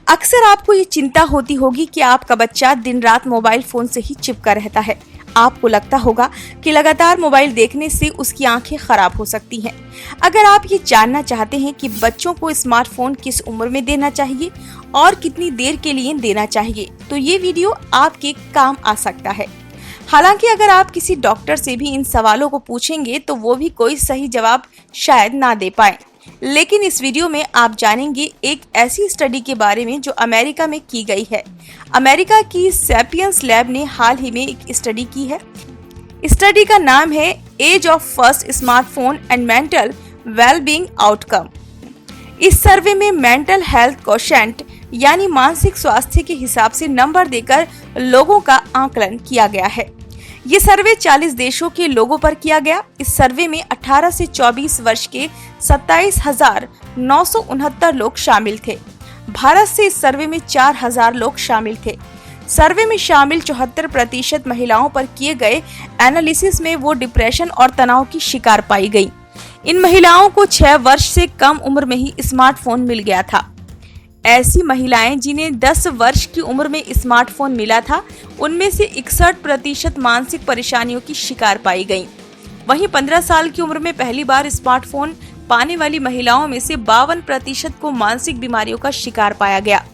अक्सर आपको ये चिंता होती होगी कि आपका बच्चा दिन रात मोबाइल फोन से ही चिपका रहता है। आपको लगता होगा कि लगातार मोबाइल देखने से उसकी आंखें खराब हो सकती हैं। अगर आप ये जानना चाहते हैं कि बच्चों को स्मार्टफोन किस उम्र में देना चाहिए और कितनी देर के लिए देना चाहिए, तो ये वीडियो आपके काम आ सकता है। हालांकि अगर आप किसी डॉक्टर से भी इन सवालों को पूछेंगे तो वो भी कोई सही जवाब शायद ना दे पाए, लेकिन इस वीडियो में आप जानेंगे एक ऐसी स्टडी के बारे में जो अमेरिका में की गई है। अमेरिका की सैपियंस लैब ने हाल ही में एक स्टडी की है। स्टडी का नाम है age of first smartphone and mental wellbeing outcome. इस सर्वे में मेंटल हेल्थ कोशेंट यानी मानसिक स्वास्थ्य के हिसाब से नंबर देकर लोगों का आकलन किया गया है। ये सर्वे 40 देशों के लोगों पर किया गया। इस सर्वे में 18 से 24 वर्ष के 27,969 लोग शामिल थे। भारत से इस सर्वे में 4,000 लोग शामिल थे। सर्वे में शामिल 74% महिलाओं पर किए गए एनालिसिस में वो डिप्रेशन और तनाव की शिकार पाई गई। इन महिलाओं को 6 वर्ष से कम उम्र में ही स्मार्टफोन मिल गया था। ऐसी महिलाएं जिन्हें 10 वर्ष की उम्र में स्मार्टफोन मिला था, उनमें से 61% मानसिक परेशानियों की शिकार पाई गईं। वहीं 15 साल की उम्र में पहली बार स्मार्टफोन पाने वाली महिलाओं में से 52% को मानसिक बीमारियों का शिकार पाया गया।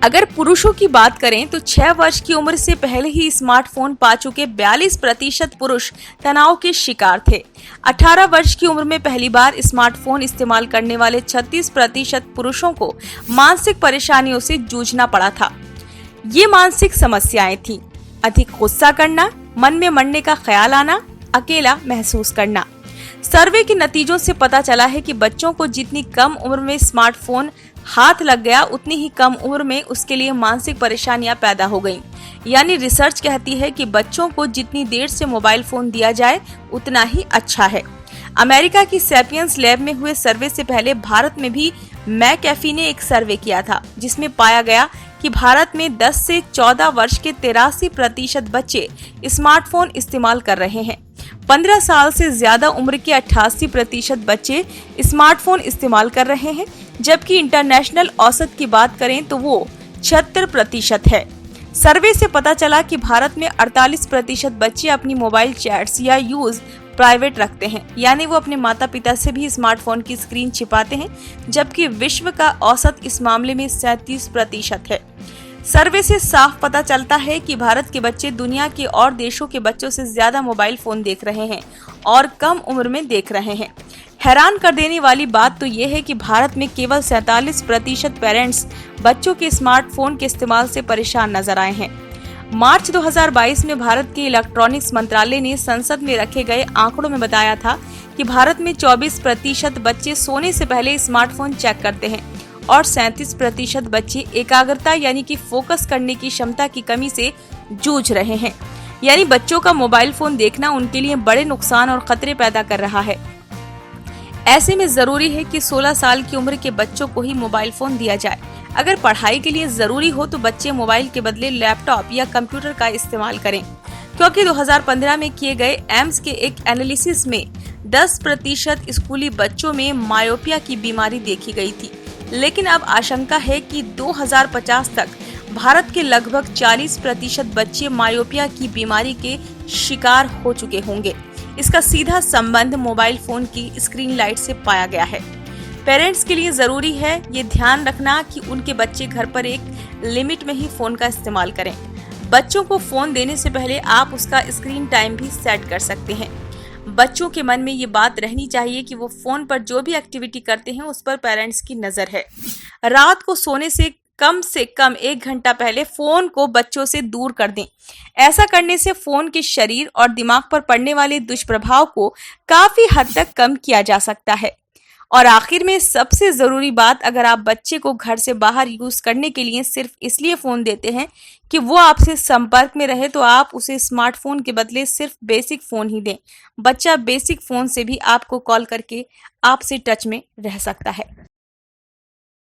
अगर पुरुषों की बात करें तो 6 वर्ष की उम्र से पहले ही स्मार्टफोन पा चुके 42% पुरुष तनाव के शिकार थे। 18 वर्ष की उम्र में पहली बार स्मार्टफोन इस्तेमाल करने वाले 36% पुरुषों को मानसिक परेशानियों से जूझना पड़ा था। ये मानसिक समस्याएं थीं: अधिक गुस्सा करना, मन में मरने का ख्याल आना, अकेला महसूस करना। सर्वे के नतीजों से पता चला है कि बच्चों को जितनी कम उम्र में स्मार्टफोन हाथ लग गया, उतनी ही कम उम्र में उसके लिए मानसिक परेशानियां पैदा हो गईं। यानी रिसर्च कहती है कि बच्चों को जितनी देर से मोबाइल फोन दिया जाए उतना ही अच्छा है। अमेरिका की सैपियंस लैब में हुए सर्वे से पहले भारत में भी मैकएफी ने एक सर्वे किया था, जिसमें पाया गया कि भारत में 10 से 14 वर्ष के 83% बच्चे स्मार्टफोन इस्तेमाल कर रहे हैं। 15 साल से ज्यादा उम्र के 88% बच्चे स्मार्टफोन इस्तेमाल कर रहे हैं, जबकि इंटरनेशनल औसत की बात करें तो वो 76% है। सर्वे से पता चला कि भारत में 48% बच्चे अपनी मोबाइल चैट्स या यूज प्राइवेट रखते हैं, यानी वो अपने माता पिता से भी स्मार्टफोन की स्क्रीन छिपाते हैं, जबकि विश्व का औसत इस मामले में 37% है। सर्वे से साफ पता चलता है कि भारत के बच्चे दुनिया के और देशों के बच्चों से ज्यादा मोबाइल फोन देख रहे हैं और कम उम्र में देख रहे हैं। हैरान कर देने वाली बात तो ये है कि भारत में केवल 47% पेरेंट्स बच्चों के स्मार्टफोन के इस्तेमाल से परेशान नजर आए हैं। मार्च 2022 में भारत के इलेक्ट्रॉनिक्स मंत्रालय ने संसद में रखे गए आंकड़ों में बताया था कि भारत में 24% बच्चे सोने से पहले स्मार्टफोन चेक करते हैं और 37% बच्चे एकाग्रता यानी कि फोकस करने की क्षमता की कमी से जूझ रहे हैं। यानी बच्चों का मोबाइल फोन देखना उनके लिए बड़े नुकसान और खतरे पैदा कर रहा है। ऐसे में जरूरी है कि 16 साल की उम्र के बच्चों को ही मोबाइल फोन दिया जाए। अगर पढ़ाई के लिए जरूरी हो तो बच्चे मोबाइल के बदले लैपटॉप या कंप्यूटर का इस्तेमाल करें, क्योंकि 2015 में किए गए एम्स के एक एनालिसिस में 10% स्कूली बच्चों में मायोपिया की बीमारी देखी गई थी। लेकिन अब आशंका है कि 2050 तक भारत के लगभग 40% बच्चे मायोपिया की बीमारी के शिकार हो चुके होंगे। इसका सीधा संबंध मोबाइल फोन की स्क्रीन लाइट से पाया गया है। पेरेंट्स के लिए जरूरी है ये ध्यान रखना कि उनके बच्चे घर पर एक लिमिट में ही फोन का इस्तेमाल करें। बच्चों को फोन देने से पहले आप उसका स्क्रीन टाइम भी सेट कर सकते हैं। बच्चों के मन में ये बात रहनी चाहिए कि वो फोन पर जो भी एक्टिविटी करते हैं उस पर पेरेंट्स की नजर है। रात को सोने से कम 1 घंटा पहले फोन को बच्चों से दूर कर दें। ऐसा करने से फोन के शरीर और दिमाग पर पड़ने वाले दुष्प्रभाव को काफी हद तक कम किया जा सकता है। और आखिर में सबसे जरूरी बात, अगर आप बच्चे को घर से बाहर यूज करने के लिए सिर्फ इसलिए फोन देते हैं कि वो आपसे संपर्क में रहे, तो आप उसे स्मार्टफोन के बदले सिर्फ बेसिक फोन ही दें। बच्चा बेसिक फोन से भी आपको कॉल करके आपसे टच में रह सकता है।